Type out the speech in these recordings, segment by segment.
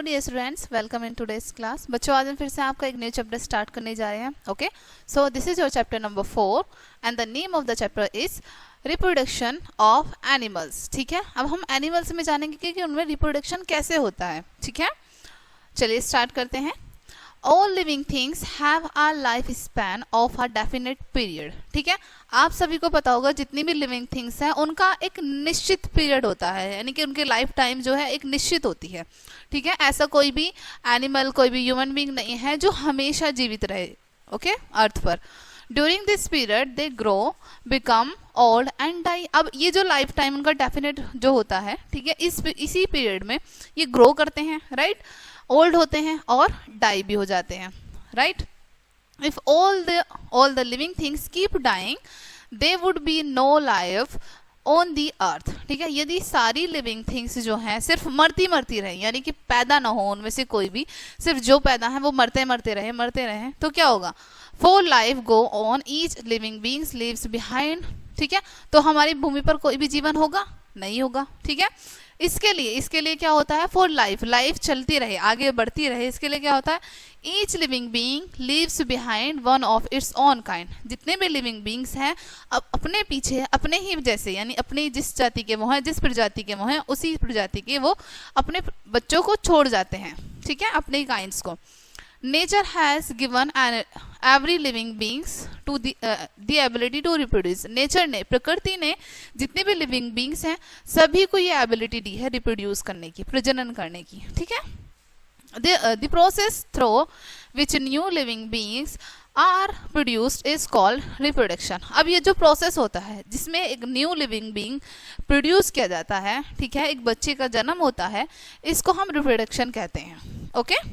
Dear students, welcome in today's class. बच्चों, आज हम फिर से आपका एक न्यू चैप्टर स्टार्ट करने जा रहे हैं। Okay, so this is your chapter number 4 and the name of the chapter is reproduction of animals. ठीक है, अब हम एनिमल्स में जानेंगे कि उनमें रिप्रोडक्शन कैसे होता है। ठीक है, चलिए स्टार्ट करते हैं। All living things have a life span of a definite period। ठीक है, आप सभी को पता होगा जितनी भी लिविंग थिंग्स हैं उनका एक निश्चित पीरियड होता है, यानी कि उनके लाइफ टाइम जो है एक निश्चित होती है। ठीक है, ऐसा कोई भी एनिमल, कोई भी ह्यूमन बीइंग नहीं है जो हमेशा जीवित रहे। ओके, अर्थ पर during this period they grow, become old and die. अब ये जो लाइफ टाइम उनका डेफिनेट जो होता है, ठीक है, इसी पीरियड में ये ग्रो करते हैं, राइट, ओल्ड होते हैं और डाई भी हो जाते हैं, right. If all the living things keep dying they would be no life on the earth. ठीक है, यदि सारी लिविंग थिंग्स जो हैं सिर्फ मरती रहे, यानी कि पैदा ना हो उनमें से कोई भी, सिर्फ जो पैदा है वो मरते रहे, तो क्या होगा? For life go on, each living beings leaves behind. ठीक है, तो हमारी भूमि पर कोई भी जीवन होगा? नहीं होगा। ठीक है, इसके लिए क्या होता है? फॉर लाइफ चलती रहे, आगे बढ़ती रहे, इसके लिए क्या होता है? Each living being leaves behind one of its own kind. जितने भी लिविंग बीइंग्स हैं अब अपने पीछे अपने ही जैसे, यानी अपनी जिस जाति के वो हैं, जिस प्रजाति के वो हैं, उसी प्रजाति के वो अपने बच्चों को छोड़ जाते हैं। ठीक है, अपने काइंड्स को। Nature has given every living beings to the ability to reproduce. Nature ने, प्रकृति ने जितने भी लिविंग बींग्स हैं सभी को ये एबिलिटी दी है रिप्रोड्यूस करने की, प्रजनन करने की। ठीक है, the process through which new living beings are produced is called reproduction. अब ये जो प्रोसेस होता है जिसमें एक न्यू लिविंग बींग प्रोड्यूस किया जाता है, ठीक है, एक बच्चे का जन्म होता है, इसको हम रिप्रोडक्शन कहते हैं। Okay,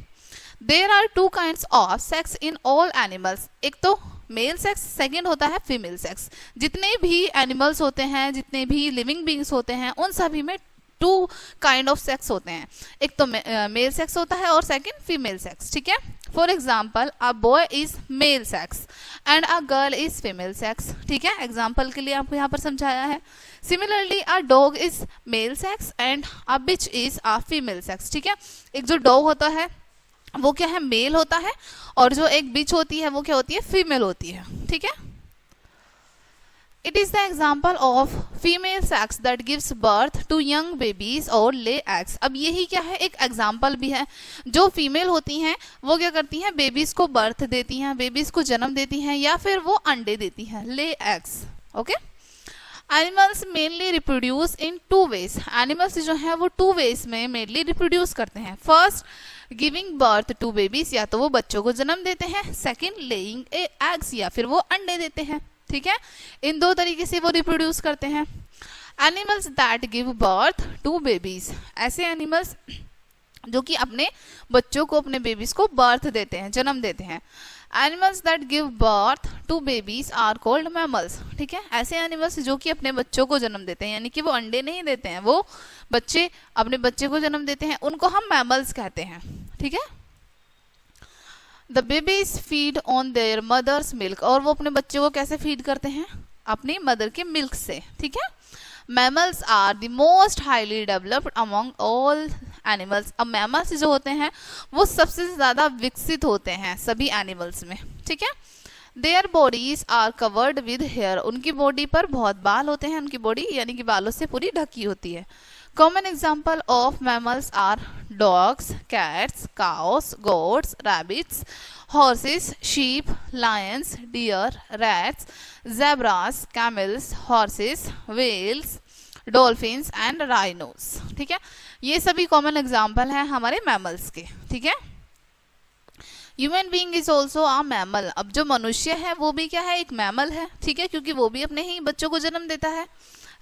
There are two kinds of sex in all animals। एक तो मेल सेक्स, सेकेंड होता है फीमेल सेक्स। जितने भी एनिमल्स होते हैं, जितने भी लिविंग बींग्स होते हैं, उन सभी में टू काइंड ऑफ सेक्स होते हैं। एक तो मेल सेक्स होता है और सेकेंड फीमेल सेक्स। ठीक है, for example a boy is male sex and a girl is female sex. ठीक है, एग्जाम्पल के लिए आपको यहाँ पर समझाया है। Similarly a dog is male sex and a bitch is a female sex. ठीक है, एक जो डॉग होता है वो क्या है? मेल होता है, और जो एक बिच होती है वो क्या होती है? फीमेल होती है। ठीक है, it is the example of female sex that gives birth to young babies और ले एग्स। अब यही क्या है? एक एग्जाम्पल भी है। जो फीमेल होती हैं वो क्या करती हैं? बेबीज को बर्थ देती हैं, बेबीज को जन्म देती हैं, या फिर वो अंडे देती हैं, lay eggs. Okay, animals mainly reproduce in two ways. Animals जो है वो टू वेज में मेनली रिप्रोड्यूस करते हैं। First giving birth to babies, या तो वो बच्चों को जन्म देते हैं। सेकेंड लेइंग एग्स, या फिर वो अंडे देते हैं। ठीक है, इन दो तरीके से वो रिप्रोड्यूस करते हैं। Animals that give birth to babies, ऐसे एनिमल्स जो कि अपने बच्चों को, अपने बेबीज को बर्थ देते हैं, जन्म देते हैं। Animals that give birth to babies are called mammals. ठीक है, ऐसे एनिमल्स जो कि अपने बच्चों को जन्म देते हैं, यानी कि वो अंडे नहीं देते हैं, वो बच्चे अपने बच्चे को जन्म देते हैं, उनको हम मैमल्स कहते हैं। ठीक है, the babies feed on their mothers milk, और वो अपने बच्चे को कैसे फीड करते हैं? अपनी मदर के मिल्क से। ठीक है, mammals are the most highly developed among all animals. अब मैमल्स जो होते हैं वो सबसे ज्यादा विकसित होते हैं सभी एनिमल्स में। ठीक है, their bodies are covered with hair, उनकी बॉडी पर बहुत बाल होते हैं, उनकी बॉडी यानी कि बालों से पूरी ढकी होती है। Common example of mammals are dogs, cats, cows, goats, rabbits, horses, sheep, lions, deer, rats, zebras, camels, horses, whales, dolphins and rhinos. ठीक है, ये सभी कॉमन एग्जाम्पल हैं हमारे मैमल्स के। ठीक है, human being is also a mammal. अब जो मनुष्य है वो भी क्या है? एक मैमल है। ठीक है, क्योंकि वो भी अपने ही बच्चों को जन्म देता है,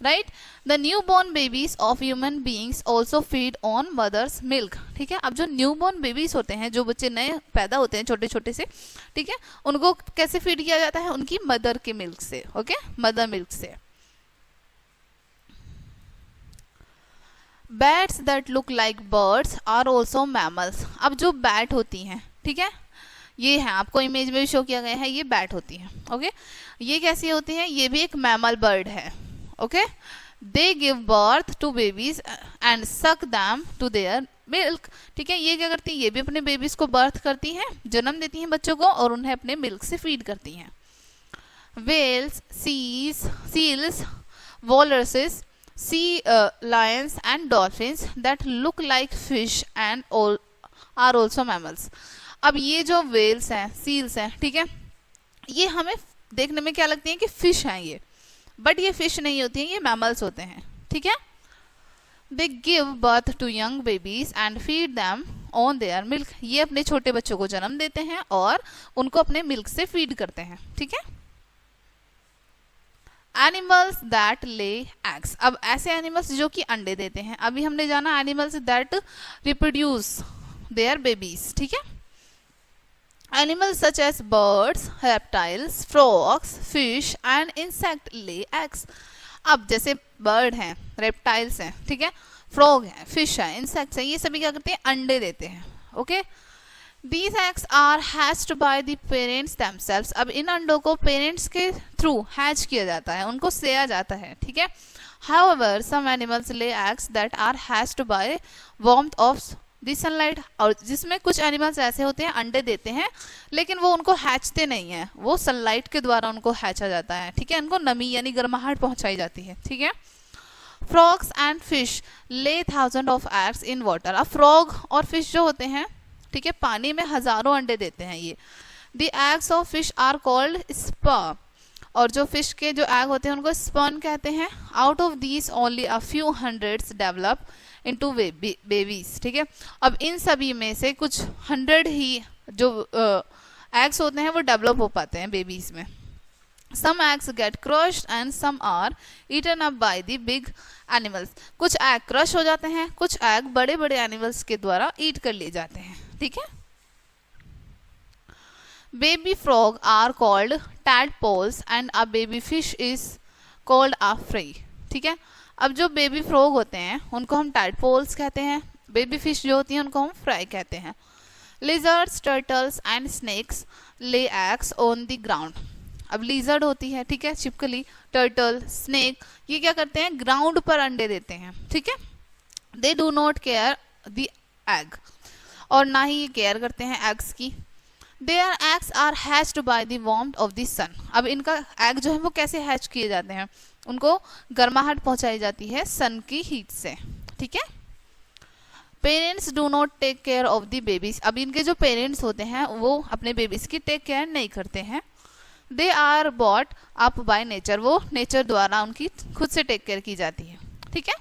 right. The new born babies of human beings also feed on mothers milk. ठीक है, अब जो न्यू बॉर्न बेबीज होते हैं, जो बच्चे नए पैदा होते हैं छोटे छोटे से, ठीक है, उनको कैसे फीड किया जाता है? उनकी मदर के मिल्क से। ओके, मदर मिल्क से। Bats that look like birds are also mammals. अब जो बैट होती हैं, ठीक है, ये है, आपको इमेज में भी शो किया गया है, ये बैट होती है। ओके, ये कैसी होती है? ये भी एक मैमल बर्ड है। Okay, they give birth to babies and suck them to their milk, ठीक है। ये क्या करती है, ये भी अपने बेबीज को बर्थ करती हैं, जन्म देती हैं बच्चों को और उन्हें अपने मिल्क से फीड करती हैं। whales, seals, walruses, sea lions and dolphins that look like fish and all are also mammals। अब ये जो whales हैं, seals हैं, ठीक है, ये हमें देखने में क्या लगती हैं कि फिश हैं ये, बट ये फिश नहीं होती हैं, ये मैमल्स होते हैं, ठीक है। They give birth to young babies and feed them on their milk। ये अपने छोटे बच्चों को जन्म देते हैं और उनको अपने मिल्क से फीड करते हैं, ठीक है। एनिमल्स दैट ले एग्स। अब ऐसे एनिमल्स जो कि अंडे देते हैं, अभी हमने जाना animals that reproduce their babies, ठीक है। Animals such as birds, reptiles, frogs, fish and insect lay eggs. अब जैसे बर्ड हैं, रेप्टाइल्स हैं, ठीक है, फ्रॉग है, फिश है, इंसेक्ट्स हैं, ये सभी क्या करते हैं, अंडे देते हैं, okay. These eggs are hatched by the parents themselves। अब इन अंडों को पेरेंट्स के थ्रू हैच किया जाता है, उनको सेया जाता है, ठीक है। However, some animals lay eggs that are hatched by warmth of the sunlight। और जिसमें कुछ एनिमल्स ऐसे होते हैं अंडे देते हैं लेकिन वो उनको हैचते नहीं है, वो सनलाइट के द्वारा उनको हैचा जाता है, ठीक है, उनको नमी यानी गर्माहट पहुंचाई जाती है, ठीक है। Frogs and fish lay thousands of eggs in water। अब फ्रॉग और फिश जो होते हैं, ठीक है, पानी में हजारों अंडे देते हैं ये। The eggs of fish are called sperm। और जो फिश के जो एग होते हैं उनको स्पर्म कहते हैं। Out of these only a few hundreds develop into babies, ठीक है। अब इन सभी में से कुछ 100 ही जो एग्स होते हैं वो डेवलप हो पाते हैं बेबीज में। Some eggs get crushed and some are eaten up by the big animals। कुछ एग क्रश हो जाते हैं, कुछ एग बड़े बड़े एनिमल्स के द्वारा ईट कर लिए जाते हैं, ठीक है। Baby frog are called tadpoles and a baby fish is called a fry, ठीक है। अब जो बेबी फ्रॉग होते हैं उनको हम tadpoles कहते हैं, बेबी फिश जो होती हैं उनको हम फ्राई कहते हैं। Lizards, turtles and snakes lay eggs on the ground। अब लीजर्ड होती है, ठीक है, छिपकली, टर्टल, स्नेक, ये क्या करते हैं, ग्राउंड पर अंडे देते हैं, ठीक है। They do not care the egg. और ना ही ये केयर करते हैं एग्स की। Their eggs are hatched by the warmth of the sun. अब इनका एग जो है वो कैसे हैच किए जाते हैं, उनको गर्माहट पहुंचाई जाती है सन की हीट से, ठीक है। Parents do not take care of the babies. अब इनके जो पेरेंट्स होते हैं वो अपने बेबीज की टेक केयर नहीं करते हैं। They are bought up by nature. वो नेचर द्वारा उनकी खुद से टेक केयर की जाती है, ठीक है।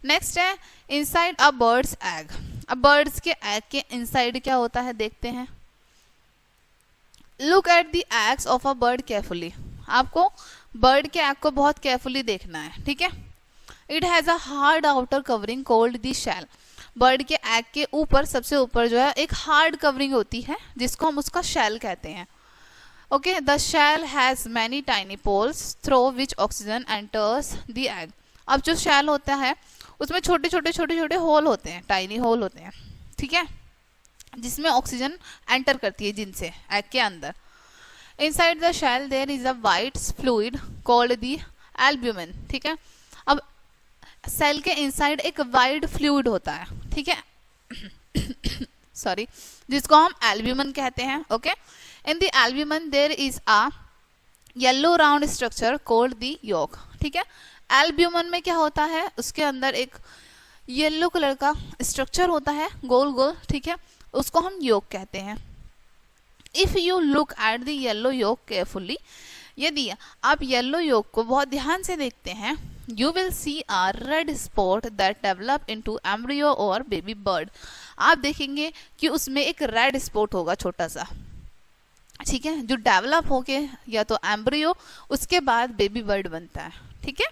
नेक्स्ट है इनसाइड अ बर्ड्स एग। अब बर्ड्स के एग के इनसाइड क्या होता है देखते हैं। Look at the eggs of a bird carefully. आपको बर्ड के एग को बहुत केयरफुली देखना है, ठीक है। It has a hard outer covering called the shell. Bird के एग के ऊपर, सबसे ऊपर जो है एक हार्ड कवरिंग होती है जिसको हम उसका शेल कहते हैं, okay. The shell has many tiny pores through which oxygen enters the egg. अब जो शेल होता है उसमें छोटे छोटे होल होते हैं, टाइनी होल होते हैं, ठीक है, जिसमें ऑक्सीजन एंटर करती है जिनसे एग के अंदर। Inside the shell there is a white fluid called the albumin, ठीक है। अब सेल के इनसाइड एक वाइट फ्लूइड होता है, ठीक है, सॉरी, जिसको हम एल्ब्यूमिन कहते हैं, okay. In the albumin there is a yellow round structure called the yolk, ठीक है। एल्ब्यूमिन में क्या होता है, उसके अंदर एक येलो कलर का स्ट्रक्चर होता है गोल गोल, ठीक है, उसको हम योक कहते हैं। If you look at the yellow yolk carefully, यदि आप येलो योक को बहुत ध्यान से देखते हैं, you will see a red spot that develop into embryo और बेबी बर्ड। आप देखेंगे कि उसमें एक रेड स्पॉट होगा छोटा सा, ठीक है, जो डेवलप होके या तो एम्ब्रियो उसके बाद बेबी बर्ड बनता है, ठीक है।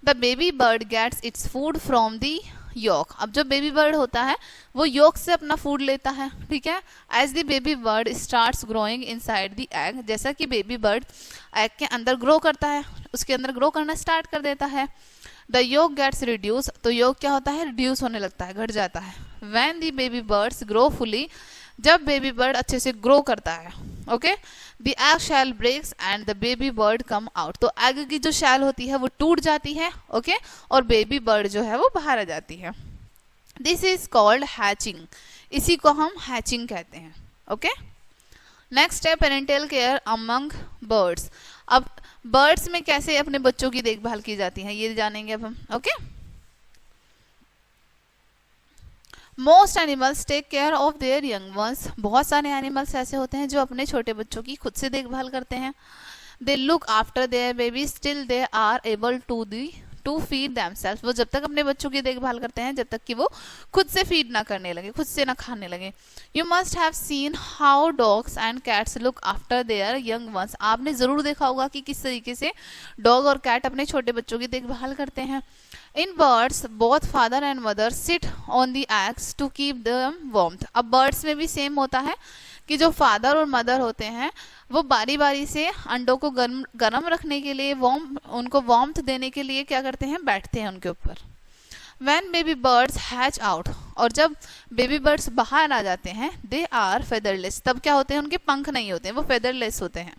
The baby bird gets its food from the yolk. अब जो बेबी बर्ड होता है वो योक से अपना फूड लेता है, ठीक है। As the baby bird starts growing inside the egg, जैसा कि बेबी बर्ड एग के अंदर ग्रो करता है, उसके अंदर ग्रो करना स्टार्ट कर देता है। द योक गेट्स रिड्यूस, तो योक क्या होता है, रिड्यूस होने लगता है, घट जाता है। When the baby birds grow fully, जब बेबी बर्ड अच्छे से ग्रो करता है, okay, the egg shell breaks and the baby bird come out. तो एग की जो शेल होती है वो टूट जाती है, ओके, और बेबी बर्ड जो है वो बाहर आ जाती है। दिस इज कॉल्ड हैचिंग, इसी को हम हैचिंग कहते हैं। ओके, नेक्स्ट है पेरेंटल केयर अमंग बर्ड्स। अब बर्ड्स में कैसे अपने बच्चों की देखभाल की जाती है ये जानेंगे अब हम। Okay, most animals take care of their young ones. बहुत सारे एनिमल्स ऐसे होते हैं जो अपने छोटे बच्चों की खुद से देखभाल करते हैं। They look after their babies till they are able to feed themselves. वो जब तक अपने बच्चों की देखभाल करते हैं जब तक कि वो खुद से फीड ना करने लगे, खुद से ना खाने लगे। You must have seen how dogs and cats look after there young once. आपने जरूर देखा होगा कि किस तरीके से डॉग और कैट अपने छोटे बच्चों की देखभाल करते हैं। In birds both father and mother sit on the eggs to keep them warmth. अब बर्ड्स में भी सेम होता है कि जो फादर और मदर होते हैं वो बारी बारी से अंडों को गर्म रखने के लिए, उनको वार्मथ देने के लिए क्या करते हैं, बैठते हैं उनके ऊपर। When baby birds hatch out, और जब बेबी बर्ड्स बाहर आ जाते हैं, दे आर फेदरलेस, तब क्या होते हैं, उनके पंख नहीं होते हैं, वो फेदरलेस होते हैं।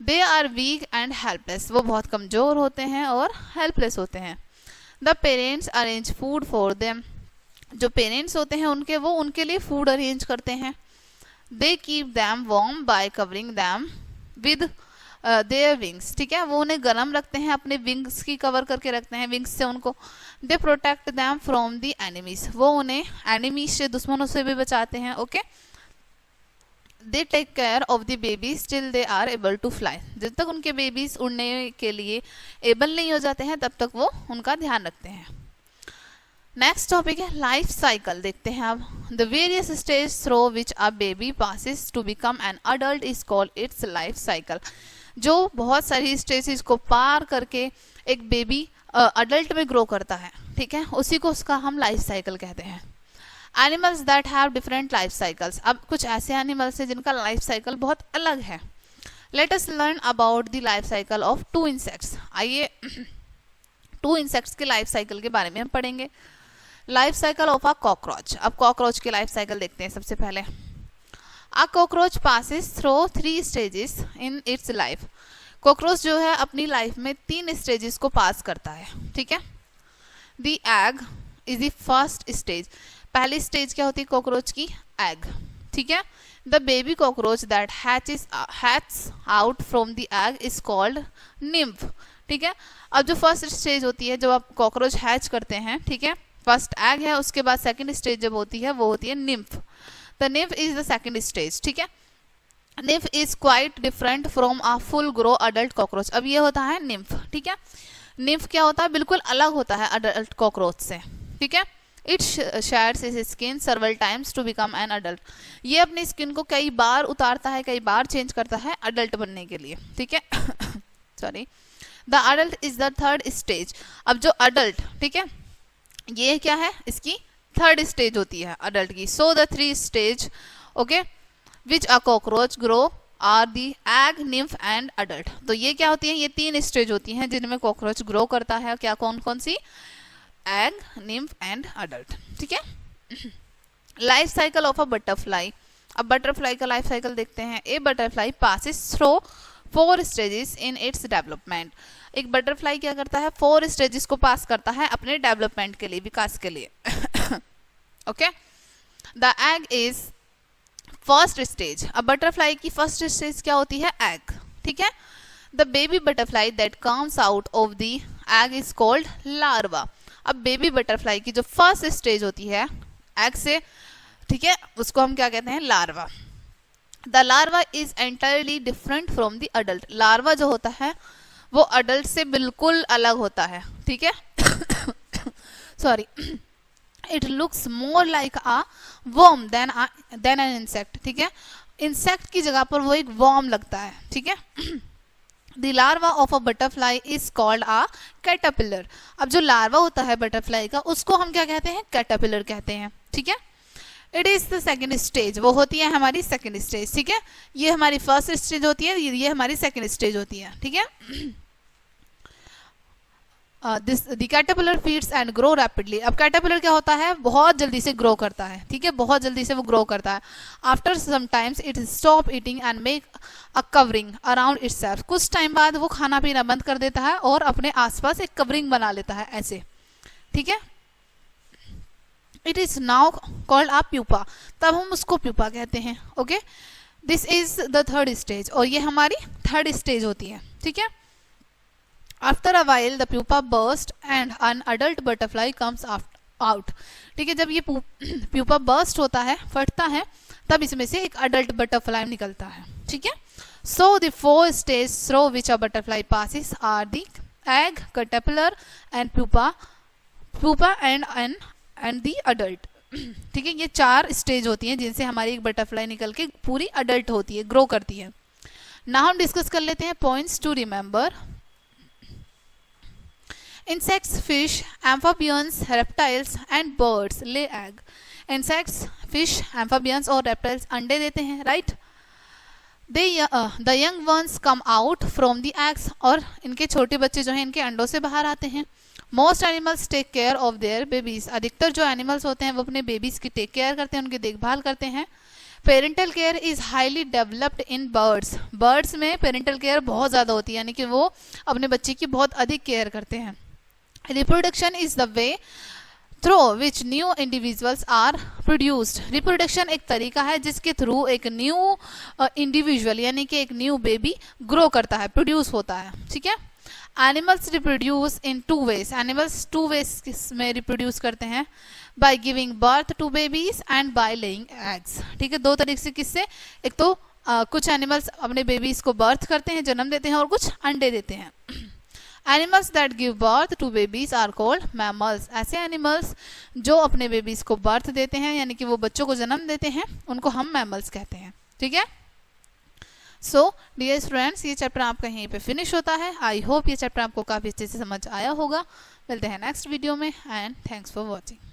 They are weak and helpless, वो बहुत कमजोर होते हैं और हेल्पलेस होते हैं। The parents arrange food for them, जो पेरेंट्स होते हैं वो उनके लिए फूड अरेंज करते हैं। They keep them warm by covering them with their wings, ठीक है, वो उन्हें गर्म रखते हैं, अपने विंग्स की कवर करके रखते हैं, विंग्स से उनको। They protect them from the enemies, वो उन्हें एनिमीज से, दुश्मनों से भी बचाते हैं। Okay, they take care of the babies till they are able to fly, जब तक उनके बेबीज उड़ने के लिए एबल नहीं हो जाते हैं तब तक वो उनका ध्यान रखते हैं। नेक्स्ट टॉपिक है लाइफ साइकिल, देखते हैं अब। The various stage through which a baby passes to become an adult is called its life cycle. जो बहुत सारी स्टेजेस को पार करके एक बेबी अडल्ट में ग्रो करता है, ठीक है, उसी को उसका हम लाइफ साइकिल कहते हैं। Animals that have different life cycles, अब कुछ ऐसे एनिमल्स हैं जिनका लाइफ साइकिल बहुत अलग है। Let us learn about the life cycle of 2 insects. आइए 2 इंसेक्ट्स के लाइफ साइकिल के बारे में हम पढ़ेंगे। Life cycle of a cockroach, अब कॉकरोच की लाइफ साइकिल देखते हैं सबसे पहले। A cockroach passes through 3 stages in its life. Cockroach जो है अपनी लाइफ में 3 स्टेजेस को पास करता है, ठीक है। The egg is the first stage, पहली स्टेज क्या होती है कॉकरोच की, एग, ठीक है। The baby cockroach that hatches out from the egg is called nymph, ठीक है। अब जो फर्स्ट स्टेज होती है जब आप कॉकरोच हैच करते हैं, ठीक है, फर्स्ट एग है, उसके बाद सेकंड स्टेज जब होती है वो होती है nymph. The nymph is the second stage, ठीक है। Nymph is quite different from a full grow adult cockroach. अब ये होता है निम्फ, ठीक है। निम्फ क्या होता है, बिल्कुल अलग होता है अडल्ट कॉकरोच से, ठीक है। It sheds its skin several times to become an adult, ये अपनी स्किन को कई बार उतारता है, कई बार चेंज करता है अडल्ट बनने के लिए, ठीक है। Sorry, the adult is the third stage. अब जो अडल्ट, ठीक है, ये क्या है, इसकी थर्ड स्टेज होती है अडल्ट की। So the 3 stage, okay, which a cockroach grow are the egg, nymph and adult. तो ये क्या होती है, ये 3 स्टेज होती हैं जिनमें कॉकरोच ग्रो करता है, क्या कौन कौन सी, एग, निम्फ एंड अडल्ट, ठीक है। Life cycle of a butterfly, अब बटरफ्लाई का लाइफ साइकिल देखते हैं। ए butterfly passes through 4 stages in its development. एक बटरफ्लाई क्या करता है, 4 स्टेजेस को पास करता है अपने डेवलपमेंट के लिए, विकास के लिए। Okay, the egg is first stage. अब बटरफ्लाई की फर्स्ट स्टेज क्या होती है, एग, ठीक है। The baby butterfly that comes out of the egg is called larva. अब बेबी बटरफ्लाई की जो फर्स्ट स्टेज होती है एग से, ठीक है, उसको हम क्या कहते हैं, larva. The larva is entirely different from the adult. Larva जो होता है वो अडल्ट से बिल्कुल अलग होता है, ठीक है। Sorry, it looks more like a worm then an insect, ठीक है। इंसेक्ट की जगह पर वो एक वर्म लगता है, ठीक है। The larva of a butterfly is called a caterpillar. अब जो लार्वा होता है बटरफ्लाई का उसको हम क्या कहते हैं, कैटरपिलर कहते हैं, ठीक है। It is the second stage, वो होती है हमारी सेकेंड स्टेज, ठीक है। ये हमारी फर्स्ट स्टेज होती है, ये हमारी सेकेंड स्टेज होती है, ठीक है। The caterpillar feeds and grow rapidly. अब कैटरपिलर क्या होता है, बहुत जल्दी से ग्रो करता है, ठीक है, बहुत जल्दी से वो ग्रो करता है। After some times it stop eating and make a covering around itself. कुछ टाइम बाद वो खाना पीना बंद कर देता है और अपने आसपास एक कवरिंग बना लेता है, ऐसे, ठीक है। It is now called a pupa, तब हम उसको प्यूपा कहते हैं। Okay, this is the third stage, और ये हमारी थर्ड स्टेज होती है। ठीक है, after a while the pupa burst and an adult butterfly comes out. ठीक है, जब ये प्यूपा बर्स्ट होता है, फटता है, तब इसमें से एक अडल्ट बटरफ्लाई निकलता है। ठीक है, so the four stage through which a butterfly passes are the egg, caterpillar and pupa and the adult. ठीक है, ये 4 स्टेज होती हैं जिनसे हमारी एक बटरफ्लाई निकल के पूरी अडल्ट होती है, ग्रो करती है। ना हम डिस्कस कर लेते हैं points to remember. Insects, fish, amphibians, reptiles and birds lay egg. Insects, fish, amphibians और reptiles अंडे देते हैं, right? The young ones come out from the eggs, और इनके छोटे बच्चे जो हैं इनके अंडों से बाहर आते हैं। Most animals take care of their babies. अधिकतर जो एनिमल्स होते हैं वो अपने बेबीज की टेक केयर करते हैं, उनकी देखभाल करते हैं। Parental care is highly developed in birds. Birds में पेरेंटल केयर बहुत ज़्यादा होती है, यानी कि वो अपने बच्चे की बहुत अधिक केयर करते हैं। Reproduction is the way through which new individuals are produced. Reproduction एक तरीका है जिसके थ्रू एक न्यू इंडिविजुअल यानी कि एक न्यू बेबी ग्रो करता है, प्रोड्यूस होता है। ठीक है, animals reproduce in 2 ways. Animals 2 ways में रिप्रोड्यूस करते हैं, by giving birth to babies and by laying eggs. ठीक है, 2 तरीके से। किससे? एक तो कुछ एनिमल्स अपने बेबीज को बर्थ करते हैं, जन्म देते हैं, और कुछ अंडे देते हैं। Animals that give birth to babies are called mammals. ऐसे एनिमल्स जो अपने बेबीज को बर्थ देते हैं, यानी कि वो बच्चों को जन्म देते हैं, उनको हम मैमल्स कहते हैं। ठीक है, सो डियर स्टूडेंट्स, ये चैप्टर आपका यहीं पे फिनिश होता है। आई होप ये चैप्टर आपको काफ़ी अच्छे से समझ आया होगा। मिलते हैं नेक्स्ट वीडियो में, एंड थैंक्स फॉर वॉचिंग।